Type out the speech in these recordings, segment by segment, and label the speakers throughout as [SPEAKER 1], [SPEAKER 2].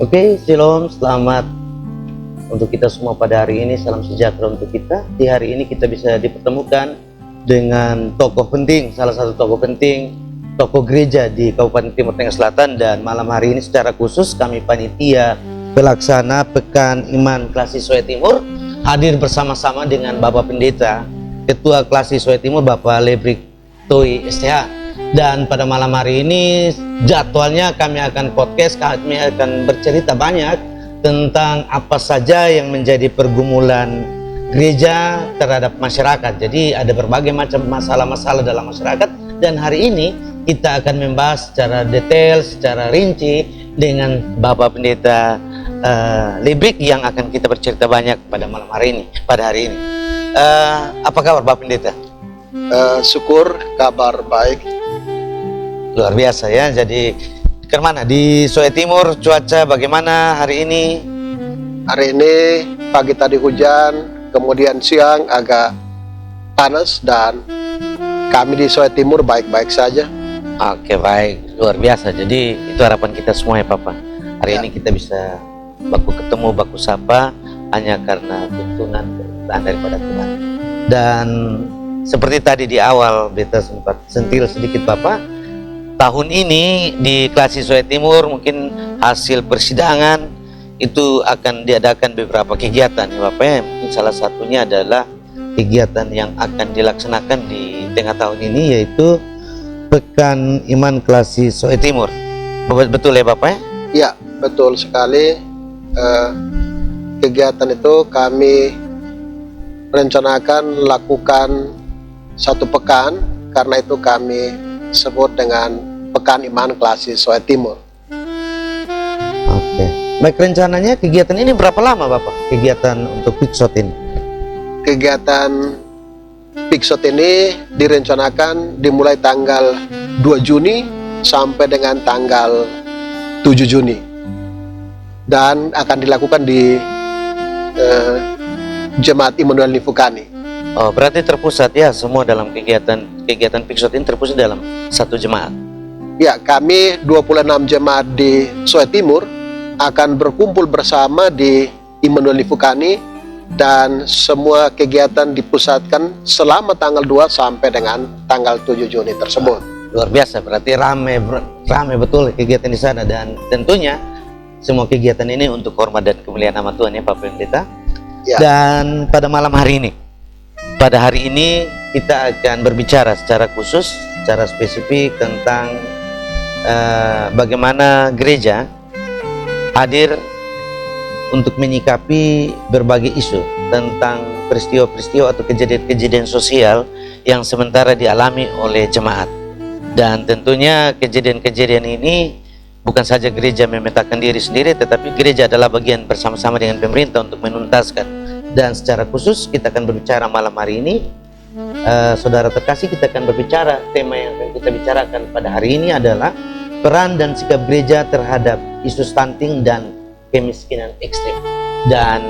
[SPEAKER 1] Oke, Shalom, selamat untuk kita semua pada hari ini. Salam sejahtera untuk kita. Di hari ini kita bisa dipertemukan dengan tokoh penting, salah satu tokoh penting, tokoh gereja di Kabupaten Timur Tengah Selatan. Dan malam hari ini secara khusus kami panitia pelaksana Pekan Iman Klasis Soe Timur hadir bersama-sama dengan Bapak Pendeta, Ketua Klasis Soe Timur, Bapak Lebrik Toi STH. Dan pada malam hari ini jadwalnya kami akan podcast, kami akan bercerita banyak tentang apa saja yang menjadi pergumulan gereja terhadap masyarakat. Jadi ada berbagai macam masalah-masalah dalam masyarakat, dan hari ini kita akan membahas secara detail, secara rinci dengan Bapak Pendeta Lebrik yang akan kita bercerita banyak pada malam hari ini, pada hari ini. Apa kabar Bapak Pendeta?
[SPEAKER 2] Syukur, kabar baik.
[SPEAKER 1] Luar biasa ya. Jadi kemana di Soe Timur, cuaca bagaimana hari ini?
[SPEAKER 2] Hari ini pagi tadi hujan, kemudian siang agak panas, dan kami di Soe Timur baik-baik saja.
[SPEAKER 1] Oke, baik, luar biasa. Jadi itu harapan kita semua ya Papa. Hari ini kita bisa baku ketemu, baku sapa hanya karena tuntunan daripada Tuhan. Dan seperti tadi di awal beta sempat sentil sedikit Bapak, tahun ini di Klasis Soe Timur mungkin hasil persidangan itu akan diadakan beberapa kegiatan ya Bapak ya. Mungkin salah satunya adalah kegiatan yang akan dilaksanakan di tengah tahun ini, yaitu Pekan Iman Klasis Soe Timur. Betul ya Bapak ya?
[SPEAKER 2] Ya, betul sekali. Kegiatan itu kami rencanakan lakukan satu pekan, karena itu kami sebut dengan Pekan Iman Klasis Soe Timur.
[SPEAKER 1] Oke. Baik, rencananya kegiatan ini berapa lama Bapak? Kegiatan untuk Piksot ini?
[SPEAKER 2] Kegiatan Piksot ini direncanakan dimulai tanggal 2 Juni sampai dengan tanggal 7 Juni. Dan akan dilakukan di Jemaat Immanuel Nifukani.
[SPEAKER 1] Oh, berarti terpusat ya semua dalam kegiatan Piksot ini, terpusat dalam satu jemaat.
[SPEAKER 2] Ya, kami 26 jemaat di Soe Timur akan berkumpul bersama di Immanuel Nifukani, dan semua kegiatan dipusatkan selama tanggal 2 sampai dengan tanggal 7 Juni tersebut.
[SPEAKER 1] Luar biasa, berarti rame betul kegiatan di sana, dan tentunya semua kegiatan ini untuk hormat dan kemuliaan nama Tuhan ya Pak Pendeta.
[SPEAKER 2] Ya.
[SPEAKER 1] Dan pada malam hari ini kita akan berbicara secara khusus, secara spesifik tentang bagaimana gereja hadir untuk menyikapi berbagai isu tentang peristiwa-peristiwa atau kejadian-kejadian sosial yang sementara dialami oleh jemaat. Dan tentunya kejadian-kejadian ini bukan saja gereja memetakan diri sendiri, tetapi gereja adalah bagian bersama-sama dengan pemerintah untuk menuntaskan. Dan secara khusus kita akan berbicara malam hari ini, saudara terkasih, kita akan berbicara, tema yang akan kita bicarakan pada hari ini adalah peran dan sikap gereja terhadap isu stunting dan kemiskinan ekstrim. Dan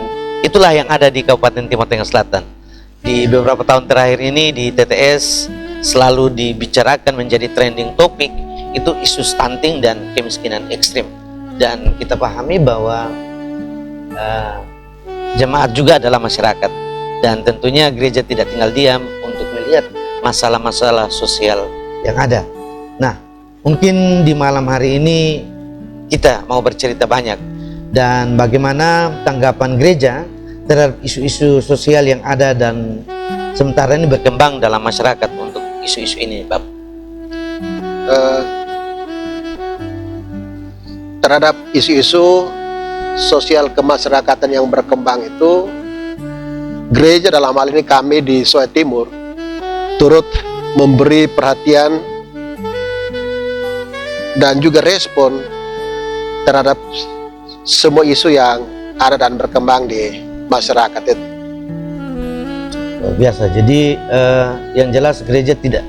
[SPEAKER 1] itulah yang ada di Kabupaten Timur Tengah Selatan. Di beberapa tahun terakhir ini di TTS selalu dibicarakan menjadi trending topik itu isu stunting dan kemiskinan ekstrim. Dan kita pahami bahwa jemaat juga adalah masyarakat, dan tentunya gereja tidak tinggal diam untuk melihat masalah-masalah sosial yang ada. Nah, mungkin di malam hari ini kita mau bercerita banyak dan bagaimana tanggapan gereja terhadap isu-isu sosial yang ada dan sementara ini berkembang dalam masyarakat untuk isu-isu ini, Bapak.
[SPEAKER 2] Terhadap isu-isu sosial kemasyarakatan yang berkembang itu, gereja dalam hal ini kami di Soe Timur turut memberi perhatian dan juga respon terhadap semua isu yang ada dan berkembang di masyarakat itu.
[SPEAKER 1] Luar biasa. Jadi yang jelas gereja tidak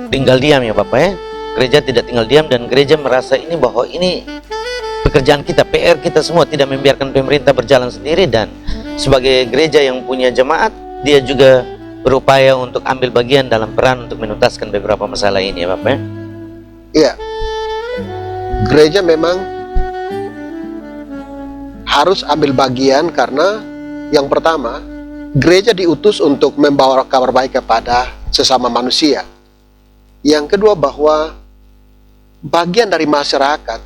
[SPEAKER 1] tinggal diam ya Bapak ya. Gereja tidak tinggal diam, dan gereja merasa ini bahwa ini pekerjaan kita, PR kita semua, tidak membiarkan pemerintah berjalan sendiri. Dan sebagai gereja yang punya jemaat, dia juga berupaya untuk ambil bagian dalam peran untuk menuntaskan beberapa masalah ini ya Bapak ya.
[SPEAKER 2] Iya, gereja memang harus ambil bagian karena yang pertama, gereja diutus untuk membawa kabar baik kepada sesama manusia. Yang kedua bahwa bagian dari masyarakat,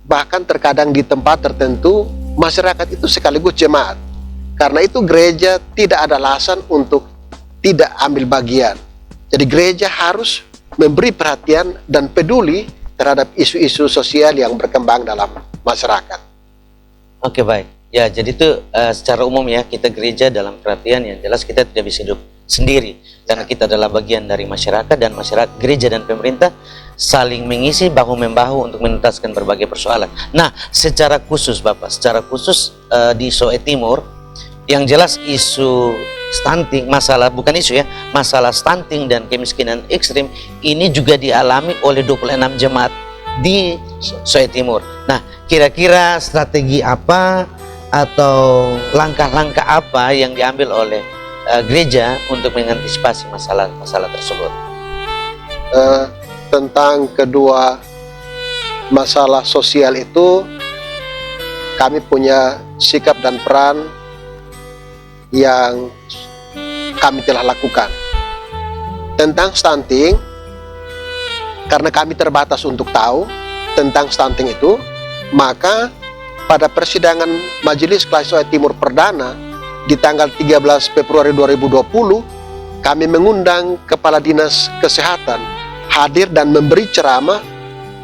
[SPEAKER 2] bahkan terkadang di tempat tertentu, masyarakat itu sekaligus jemaat. Karena itu gereja tidak ada alasan untuk tidak ambil bagian. Jadi gereja harus memberi perhatian dan peduli terhadap isu-isu sosial yang berkembang dalam masyarakat.
[SPEAKER 1] Oke, baik. Ya, jadi itu secara umum ya, kita gereja dalam perhatian yang jelas kita tidak bisa hidup sendiri. Karena kita adalah bagian dari masyarakat, dan masyarakat, gereja dan pemerintah saling mengisi bahu-membahu untuk menuntaskan berbagai persoalan. Nah, secara khusus Bapak, secara khusus di Soe Timur, yang jelas isu stunting, masalah, bukan isu ya, masalah stunting dan kemiskinan ekstrim ini juga dialami oleh 26 jemaat di Soe Timur. Nah, kira-kira strategi apa atau langkah-langkah apa yang diambil oleh gereja untuk mengantisipasi masalah-masalah tersebut?
[SPEAKER 2] Tentang kedua masalah sosial itu, kami punya sikap dan peran yang kami telah lakukan. Tentang stunting, karena kami terbatas untuk tahu tentang stunting itu, maka pada persidangan Majelis Klasis Soe Timur Perdana di tanggal 13 Februari 2020, kami mengundang Kepala Dinas Kesehatan hadir dan memberi ceramah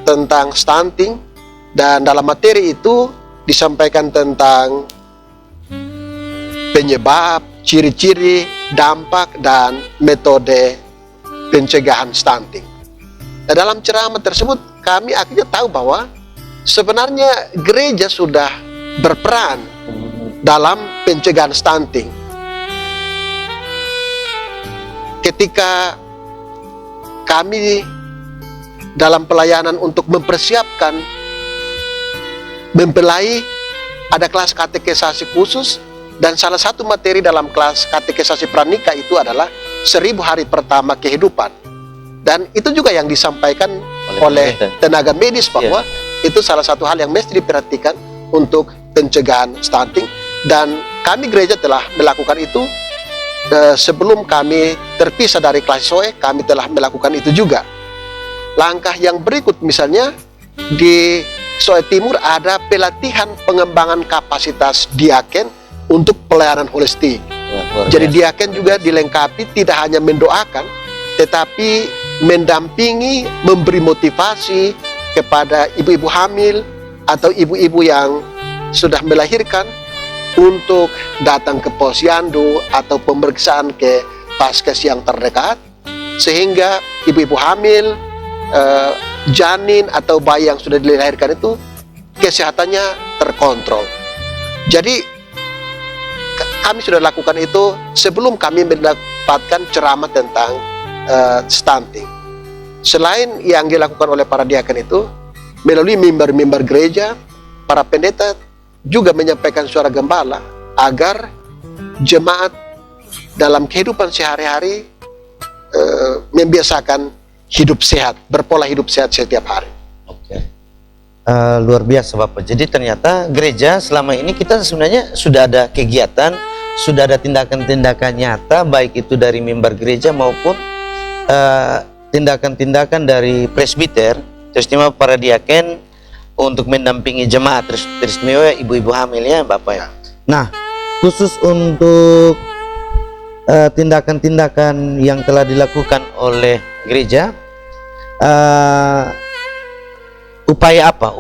[SPEAKER 2] tentang stunting, dan dalam materi itu disampaikan tentang penyebab, ciri-ciri, dampak, dan metode pencegahan stunting. Nah, dalam ceramah tersebut kami akhirnya tahu bahwa sebenarnya gereja sudah berperan dalam pencegahan stunting. Ketika kami dalam pelayanan untuk mempersiapkan mempelai, ada kelas katekisasi khusus, dan salah satu materi dalam kelas katekisasi pranikah itu adalah 1000 hari pertama kehidupan. Dan itu juga yang disampaikan oleh tenaga medis bahwa itu salah satu hal yang mesti diperhatikan untuk pencegahan stunting, dan kami gereja telah melakukan itu. Sebelum kami terpisah dari Klasis Soe, kami telah melakukan itu juga. Langkah yang berikut misalnya di Soe Timur ada pelatihan pengembangan kapasitas diaken untuk pelayanan holistik. Jadi diaken juga dilengkapi tidak hanya mendoakan, tetapi mendampingi, memberi motivasi kepada ibu-ibu hamil atau ibu-ibu yang sudah melahirkan untuk datang ke posyandu atau pemeriksaan ke paskes yang terdekat, sehingga ibu-ibu hamil, janin atau bayi yang sudah dilahirkan itu kesehatannya terkontrol. Jadi kami sudah lakukan itu sebelum kami mendapatkan ceramah tentang stunting. Selain yang dilakukan oleh para diaken itu, melalui mimbar-mimbar gereja, para pendeta juga menyampaikan suara gembala agar jemaat dalam kehidupan sehari-hari membiasakan hidup sehat, berpola hidup sehat setiap hari.
[SPEAKER 1] Oke. Luar biasa Bapak. Jadi ternyata gereja selama ini kita sebenarnya sudah ada kegiatan, sudah ada tindakan-tindakan nyata, baik itu dari mimbar gereja maupun tindakan-tindakan dari presbiter, terutama para diaken untuk mendampingi jemaat, teristimewa ibu-ibu hamil ya Bapak ya. Nah, khusus untuk tindakan-tindakan yang telah dilakukan oleh gereja, upaya apa?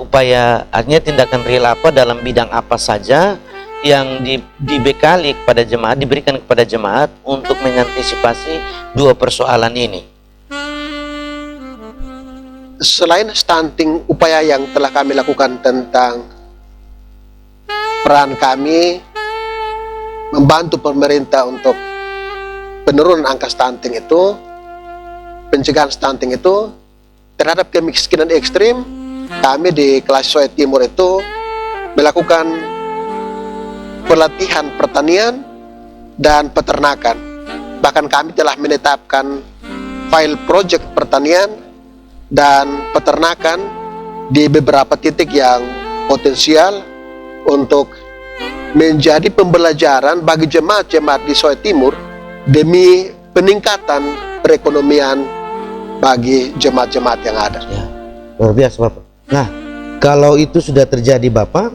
[SPEAKER 1] Upaya artinya tindakan real apa dalam bidang apa saja yang dibekali kepada jemaat, diberikan kepada jemaat untuk mengantisipasi dua persoalan ini.
[SPEAKER 2] Selain stunting, upaya yang telah kami lakukan tentang peran kami membantu pemerintah untuk penurunan angka stunting itu, pencegahan stunting itu terhadap kemiskinan ekstrim, kami di Klasis Soe Timur itu melakukan pelatihan pertanian dan peternakan. Bahkan kami telah menetapkan file project pertanian dan peternakan di beberapa titik yang potensial untuk menjadi pembelajaran bagi jemaat-jemaat di Soe Timur demi peningkatan perekonomian bagi jemaat-jemaat yang ada.
[SPEAKER 1] Ya, luar biasa Bapak. Nah, kalau itu sudah terjadi Bapak,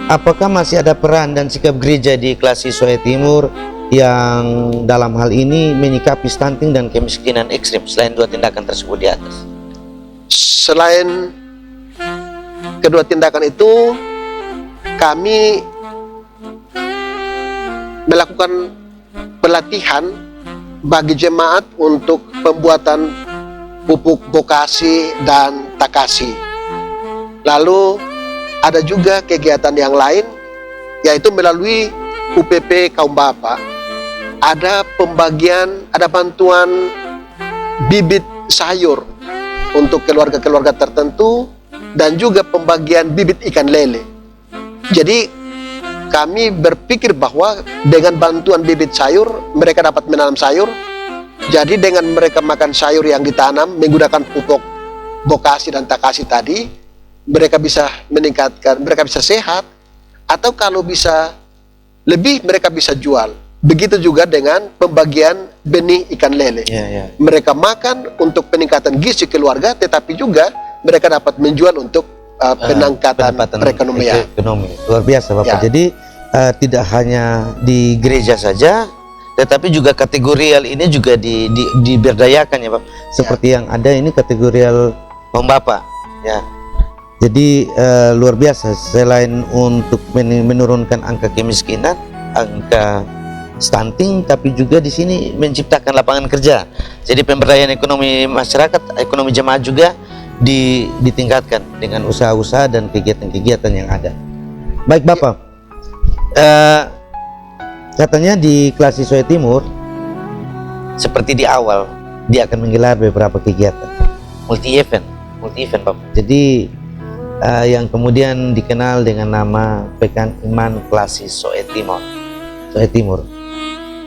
[SPEAKER 1] apakah masih ada peran dan sikap gereja di Klasi Soe Timur yang dalam hal ini menyikapi stunting dan kemiskinan ekstrim selain dua tindakan tersebut di atas?
[SPEAKER 2] Selain kedua tindakan itu, kami melakukan pelatihan bagi jemaat untuk pembuatan pupuk vokasi dan takasi. Lalu ada juga kegiatan yang lain, yaitu melalui UPP Kaum Bapa ada pembagian, ada bantuan bibit sayur untuk keluarga-keluarga tertentu dan juga pembagian bibit ikan lele. Jadi kami berpikir bahwa dengan bantuan bibit sayur mereka dapat menanam sayur. Jadi dengan mereka makan sayur yang ditanam menggunakan pupuk vokasi dan takasi tadi, mereka bisa meningkatkan, mereka bisa sehat, atau kalau bisa lebih mereka bisa jual. Begitu juga dengan pembagian benih ikan lele. Mereka makan untuk peningkatan gizi keluarga, tetapi juga mereka dapat menjual untuk peningkatan perekonomian.
[SPEAKER 1] Ekonomi. Luar biasa Bapak. Jadi tidak hanya di gereja saja, tetapi juga kategorial ini juga diberdayakan ya Pak. Seperti yang ada ini kategorial Kaum Bapa. Ya. Jadi luar biasa, selain untuk menurunkan angka kemiskinan, angka stunting, tapi juga di sini menciptakan lapangan kerja. Jadi pemberdayaan ekonomi masyarakat, ekonomi jemaat juga ditingkatkan dengan usaha-usaha dan kegiatan-kegiatan yang ada. Baik Bapak, katanya di Klasi Soe Timur seperti di awal dia akan menggelar beberapa kegiatan multi event Bapak. Jadi yang kemudian dikenal dengan nama Pekan Iman Klasi Soe Timur.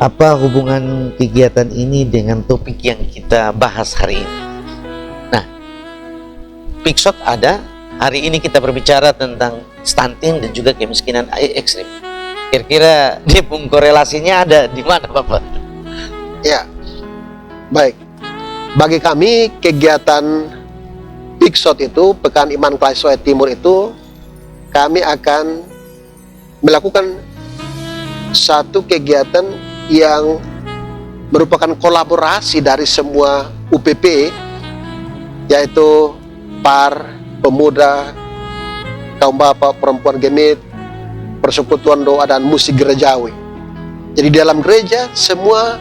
[SPEAKER 1] Apa hubungan kegiatan ini dengan topik yang kita bahas hari ini? Nah, Piksot ada, hari ini kita berbicara tentang stunting dan juga kemiskinan ekstrim. Kira-kira dia korelasinya ada di mana Bapak?
[SPEAKER 2] Ya, baik. Bagi kami kegiatan Piksot itu, Pekan Iman Klasi Soe Timur itu, kami akan melakukan satu kegiatan yang merupakan kolaborasi dari semua UPP, yaitu PAR, Pemuda, Kaum Bapa, Perempuan Gemit, Persekutuan Doa dan Musik Gerejawi. Jadi dalam gereja semua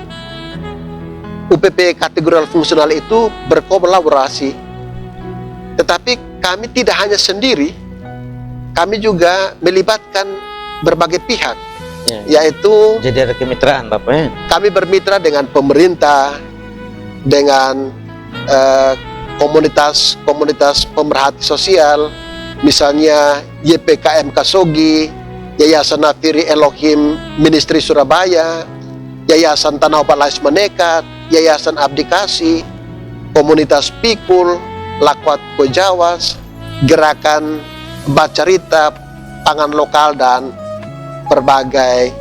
[SPEAKER 2] UPP kategorial fungsional itu berkolaborasi. Tetapi kami tidak hanya sendiri, kami juga melibatkan berbagai pihak. Yaitu
[SPEAKER 1] jadi ada kemitraan Bapak ya?
[SPEAKER 2] Kami bermitra dengan pemerintah, dengan komunitas pemerhati sosial, misalnya YPKM Kasogi, Yayasan Nafiri Elohim Ministry Surabaya, Yayasan Tanah Obat Lais Menekat, Yayasan Abdikasi, Komunitas Pikul, Lakwat Kojawas, Gerakan Bacarita, Pangan Lokal, dan berbagai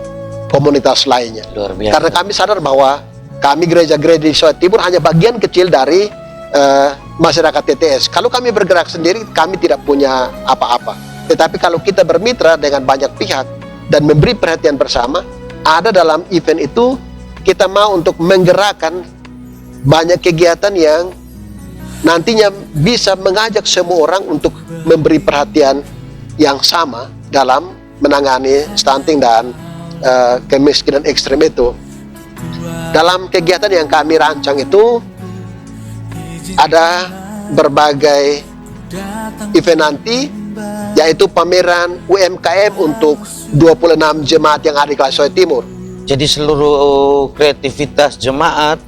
[SPEAKER 2] komunitas lainnya.
[SPEAKER 1] Luar biasa.
[SPEAKER 2] Karena kami sadar bahwa kami gereja-gereja di Soe Timur hanya bagian kecil dari masyarakat TTS. Kalau kami bergerak sendiri, kami tidak punya apa-apa. Tetapi kalau kita bermitra dengan banyak pihak dan memberi perhatian bersama, ada dalam event itu kita mau untuk menggerakkan banyak kegiatan yang nantinya bisa mengajak semua orang untuk memberi perhatian yang sama dalam menangani stunting dan kemiskinan ekstrem itu. Dalam kegiatan yang kami rancang itu ada berbagai event nanti, yaitu pameran UMKM untuk 26 jemaat yang ada di Klasi Soe Timur.
[SPEAKER 1] Jadi seluruh kreativitas jemaat,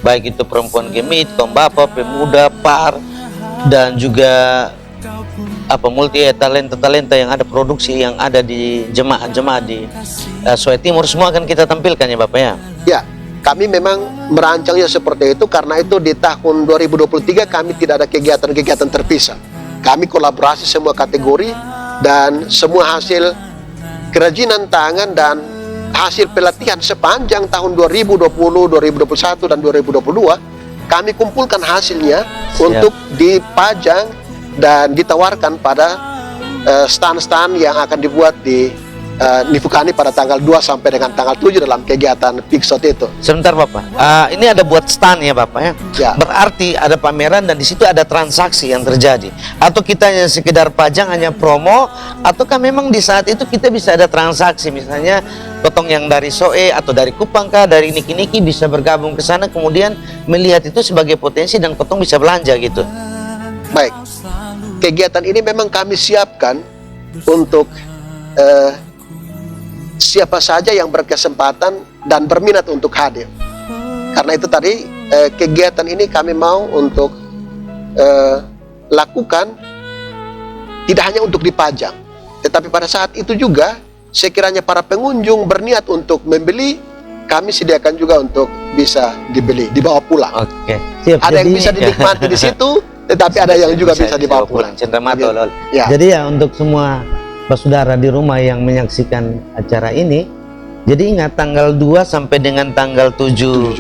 [SPEAKER 1] baik itu Perempuan Gemit, Kaum Bapa, Pemuda, PAR, dan juga multi talenta yang ada, produksi yang ada di jemaat-jemaat di Soe Timur, semua akan kita tampilkan ya Bapak ya?
[SPEAKER 2] Ya, kami memang merancangnya seperti itu karena itu di tahun 2023 kami tidak ada kegiatan-kegiatan terpisah. Kami kolaborasi semua kategori dan semua hasil kerajinan tangan dan hasil pelatihan sepanjang tahun 2020, 2021, dan 2022, kami kumpulkan hasilnya untuk dipajang dan ditawarkan pada stand-stand yang akan dibuat di Nifukani pada tanggal 2 sampai dengan tanggal 7 dalam kegiatan Pixot itu.
[SPEAKER 1] Sebentar Bapak, ini ada buat stand ya Bapak ya?
[SPEAKER 2] Ya.
[SPEAKER 1] Berarti ada pameran dan di situ ada transaksi yang terjadi. Atau kita hanya sekedar pajang, hanya promo, ataukah memang di saat itu kita bisa ada transaksi, misalnya potong yang dari Soe atau dari Kupang kah, dari Niki-Niki bisa bergabung ke sana, kemudian melihat itu sebagai potensi dan potong bisa belanja gitu.
[SPEAKER 2] Baik, kegiatan ini memang kami siapkan untuk siapa saja yang berkesempatan dan berminat untuk hadir. Karena itu tadi kegiatan ini kami mau untuk lakukan tidak hanya untuk dipajang, tetapi pada saat itu juga sekiranya para pengunjung berniat untuk membeli, kami sediakan juga untuk bisa dibeli, dibawa pulang.
[SPEAKER 1] Oke, siap.
[SPEAKER 2] Ada yang bisa dinikmati di situ, tetapi ada yang juga bisa dibawa pulang.
[SPEAKER 1] Cenderamata, lol.
[SPEAKER 2] Ya.
[SPEAKER 1] Jadi ya untuk semua saudara di rumah yang menyaksikan acara ini, jadi ingat tanggal 2 sampai dengan tanggal 7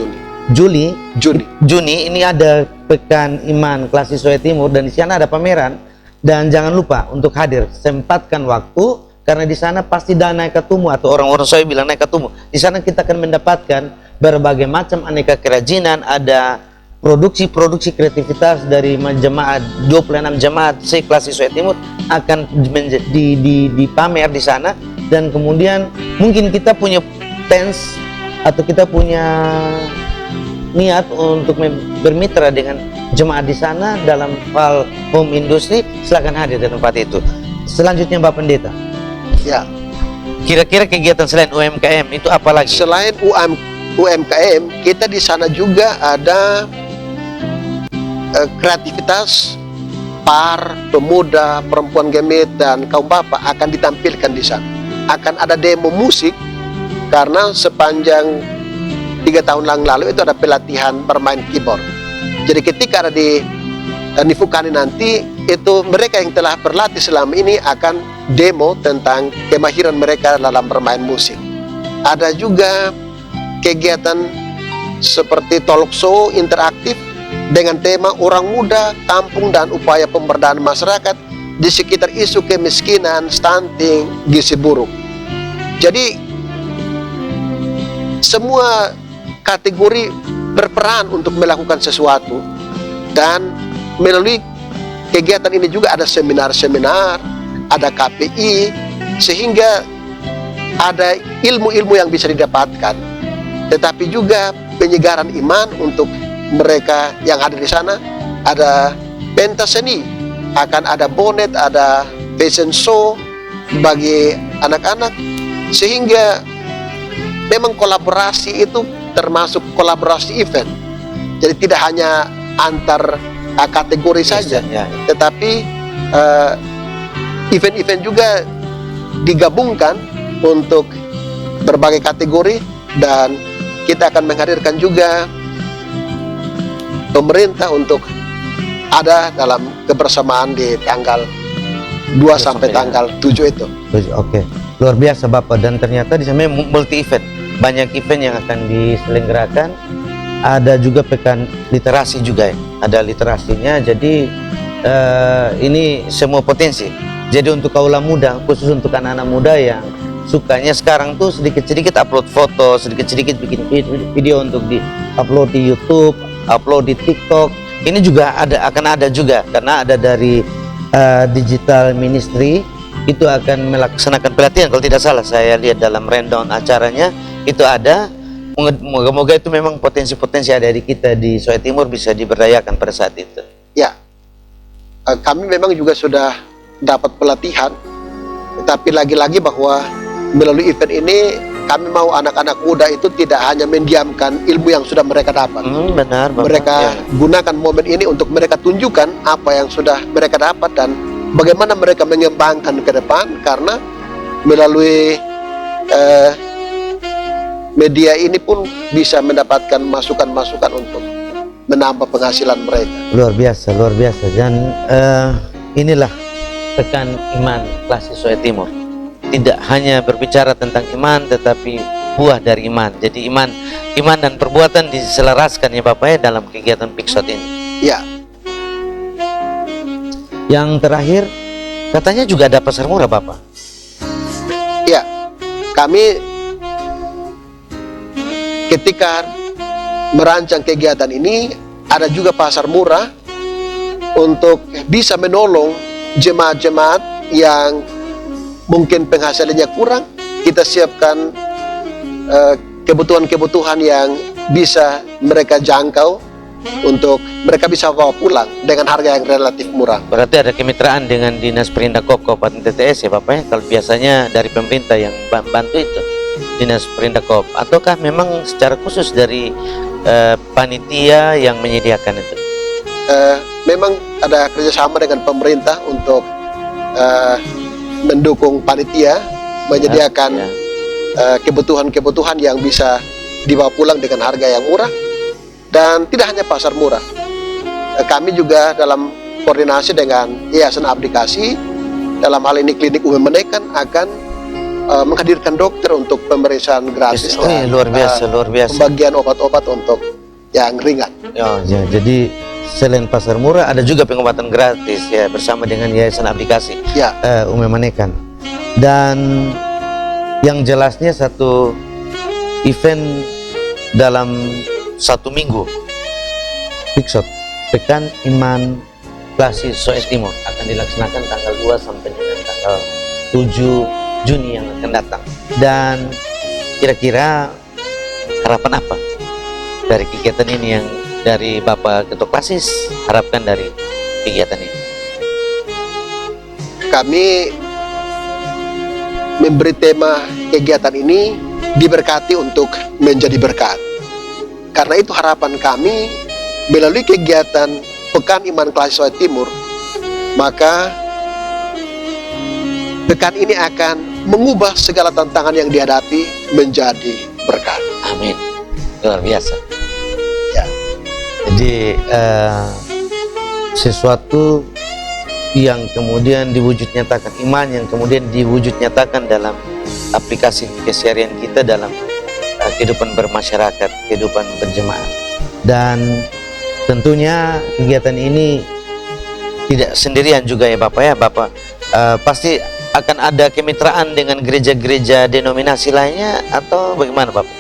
[SPEAKER 1] Juni ini ada Pekan Iman Klasik Soe Timur, dan di sana ada pameran. Dan jangan lupa untuk hadir, sempatkan waktu, karena di sana pasti ada naik ketumu, atau orang-orang Soe bilang naik ketumu. Di sana kita akan mendapatkan berbagai macam aneka kerajinan, ada produksi kreativitas dari jemaat, 26 jemaat Klasik Soe Timur akan dipamer di sana. Dan kemudian mungkin kita punya plans atau kita punya niat untuk bermitra dengan jemaat di sana dalam hal home industry, silakan hadir di tempat itu. Selanjutnya Bapak Pendeta,
[SPEAKER 2] Ya.
[SPEAKER 1] kira-kira kegiatan selain UMKM itu apa lagi?
[SPEAKER 2] Selain UMKM, kita di sana juga ada kreativitas par, pemuda, perempuan gemit, dan kaum bapak akan ditampilkan di sana. Akan ada demo musik, karena sepanjang 3 tahun yang lalu itu ada pelatihan bermain keyboard. Jadi ketika ada di Nifukani nanti, itu mereka yang telah berlatih selama ini akan demo tentang kemahiran mereka dalam bermain musik. Ada juga kegiatan seperti talk show interaktif dengan tema orang muda, kampung, dan upaya pemberdayaan masyarakat di sekitar isu kemiskinan, stunting, gizi buruk. Jadi semua kategori berperan untuk melakukan sesuatu, dan melalui kegiatan ini juga ada seminar-seminar, ada KPI, sehingga ada ilmu-ilmu yang bisa didapatkan, tetapi juga penyegaran iman untuk mereka yang ada di sana. Ada pentas seni, akan ada bonet, ada fashion show bagi anak-anak, sehingga memang kolaborasi itu termasuk kolaborasi event. Jadi tidak hanya antar kategori saja, tetapi event-event juga digabungkan untuk berbagai kategori, dan kita akan menghadirkan juga pemerintah untuk ada dalam kebersamaan di tanggal 2 sampai tanggal 7 itu.
[SPEAKER 1] Oke, luar biasa Bapak. Dan ternyata di sana multi event, banyak event yang akan diselenggarakan. Ada juga pekan literasi juga ya, ada literasinya. Jadi ini semua potensi. Jadi untuk kaula muda, khusus untuk anak-anak muda yang sukanya sekarang tuh sedikit-sedikit upload foto, sedikit-sedikit bikin video untuk di-upload di YouTube, upload di TikTok. Ini juga akan ada juga, karena ada dari digital ministry itu akan melaksanakan pelatihan. Kalau tidak salah saya lihat dalam rundown acaranya itu ada. Moga-moga itu memang potensi-potensi ada di kita di Soe Timur bisa diberdayakan pada saat itu.
[SPEAKER 2] Ya, kami memang juga sudah dapat pelatihan, tetapi lagi-lagi bahwa melalui event ini kami mau anak-anak muda itu tidak hanya mendiamkan ilmu yang sudah mereka dapat.
[SPEAKER 1] Benar, Bapak.
[SPEAKER 2] Mereka gunakan momen ini untuk mereka tunjukkan apa yang sudah mereka dapat dan bagaimana mereka mengembangkan ke depan, karena melalui media ini pun bisa mendapatkan masukan-masukan untuk menambah penghasilan mereka.
[SPEAKER 1] Luar biasa, luar biasa. Dan inilah Pekan Iman Klasik Soe Timur. tidak hanya berbicara tentang iman, tetapi buah dari iman. Jadi iman dan perbuatan diselaraskan ya Bapak ya dalam kegiatan Piksot ini.
[SPEAKER 2] Ya,
[SPEAKER 1] Yang terakhir, katanya juga ada pasar murah Bapak.
[SPEAKER 2] ya. Kami ketika merancang kegiatan ini ada juga pasar murah untuk bisa menolong jemaat-jemaat yang mungkin penghasilannya kurang. Kita siapkan kebutuhan-kebutuhan yang bisa mereka jangkau untuk mereka bisa bawa pulang dengan harga yang relatif murah.
[SPEAKER 1] Berarti ada kemitraan dengan Dinas Perindakop Kabupaten TTS ya Bapak ya. Kalau biasanya dari pemerintah yang bantu itu Dinas Perindakop, ataukah memang secara khusus dari panitia yang menyediakan itu?
[SPEAKER 2] Memang ada kerjasama dengan pemerintah untuk mendukung panitia menyediakan
[SPEAKER 1] Ya.
[SPEAKER 2] kebutuhan-kebutuhan yang bisa dibawa pulang dengan harga yang murah. Dan tidak hanya pasar murah, kami juga dalam koordinasi dengan Yayasan Abdikasi, dalam hal ini klinik Umi Menekan akan menghadirkan dokter untuk pemeriksaan gratis
[SPEAKER 1] Oh iya, luar biasa.
[SPEAKER 2] pembagian obat-obat untuk yang ringan.
[SPEAKER 1] Oh, ya, jadi selain pasar murah ada juga pengobatan gratis ya bersama dengan Yayasan Abdikasi
[SPEAKER 2] Ya,
[SPEAKER 1] Umi Menekan. Dan yang jelasnya satu event dalam 1 minggu Piksot Pekan Iman Klasi Soe Timur akan dilaksanakan tanggal 2 sampai dengan tanggal 7 Juni yang akan datang. Dan kira-kira harapan apa dari kegiatan ini yang dari Bapak Ketua Klasis harapkan dari kegiatan ini?
[SPEAKER 2] kami memberi tema kegiatan ini diberkati untuk menjadi berkat. Karena itu harapan kami melalui kegiatan Pekan Iman Klasi Soe Timur, maka pekan ini akan mengubah segala tantangan yang dihadapi menjadi berkat.
[SPEAKER 1] Amin. Luar biasa.
[SPEAKER 2] Ya.
[SPEAKER 1] Jadi sesuatu yang kemudian diwujud nyatakan, iman yang kemudian diwujud nyatakan dalam aplikasi keseharian kita dalam kehidupan bermasyarakat, kehidupan berjemaat. Dan tentunya kegiatan ini tidak sendirian juga ya Bapak ya. Bapak pasti akan ada kemitraan dengan gereja-gereja denominasi lainnya atau bagaimana Bapak?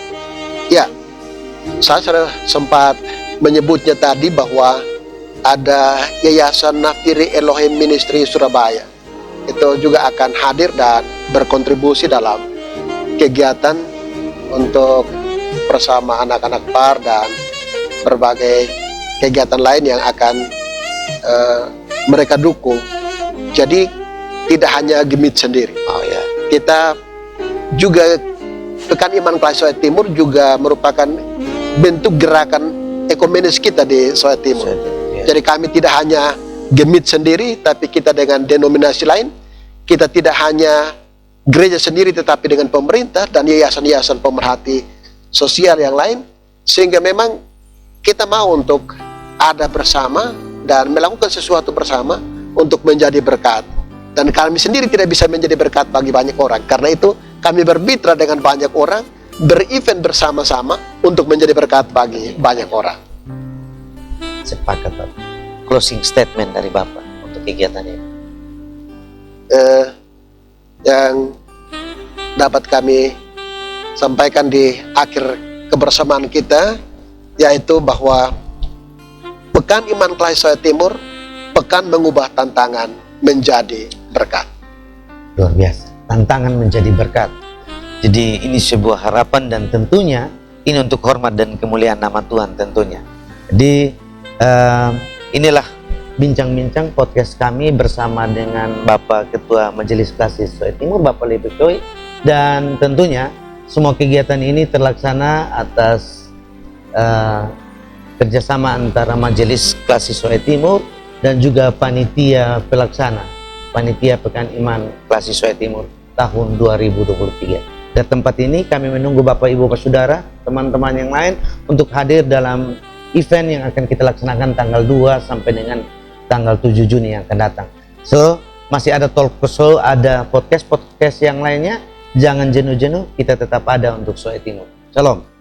[SPEAKER 2] Ya, saya sudah sempat menyebutnya tadi bahwa ada Yayasan Nafiri Elohim Ministry Surabaya. Itu juga akan hadir dan berkontribusi dalam kegiatan untuk bersama anak-anak PAR dan berbagai kegiatan lain yang akan mereka dukung. Jadi tidak hanya Gemit sendiri.
[SPEAKER 1] Oh ya.
[SPEAKER 2] Kita juga Pekan Iman Klasi Soe Timur juga merupakan bentuk gerakan ekumenis kita di Soe Timur.
[SPEAKER 1] Ya.
[SPEAKER 2] Jadi kami tidak hanya Gemit sendiri, tapi kita dengan denominasi lain. Kita tidak hanya gereja sendiri, tetapi dengan pemerintah dan yayasan-yayasan pemerhati sosial yang lain. Sehingga memang kita mau untuk ada bersama dan melakukan sesuatu bersama untuk menjadi berkat. Dan kami sendiri tidak bisa menjadi berkat bagi banyak orang. Karena itu kami bermitra dengan banyak orang, berevent bersama-sama untuk menjadi berkat bagi banyak orang.
[SPEAKER 1] Sepakat Bapak. Closing statement dari Bapak untuk kegiatan ini.
[SPEAKER 2] Yang dapat kami sampaikan di akhir kebersamaan kita, yaitu bahwa Pekan Iman Klasi Soe Timur, pekan mengubah tantangan menjadi berkat.
[SPEAKER 1] Luar biasa. Tantangan menjadi berkat. Jadi ini sebuah harapan dan tentunya ini untuk hormat dan kemuliaan nama Tuhan tentunya. Jadi inilah bincang-bincang podcast kami bersama dengan Bapak Ketua Majelis Klasi Soe Timur, Bapak Lebek Choi, dan tentunya semua kegiatan ini terlaksana atas kerjasama antara Majelis Klasi Soe Timur dan juga panitia pelaksana, panitia Pekan Iman Klasi Soe Timur tahun 2023. Di tempat ini kami menunggu Bapak Ibu Bapak Saudara, teman-teman yang lain untuk hadir dalam event yang akan kita laksanakan tanggal 2 sampai dengan tanggal 7 Juni yang akan datang. So, masih ada talk show, ada podcast yang lainnya. Jangan jenuh-jenuh, kita tetap ada untuk Soe Timur. Shalom.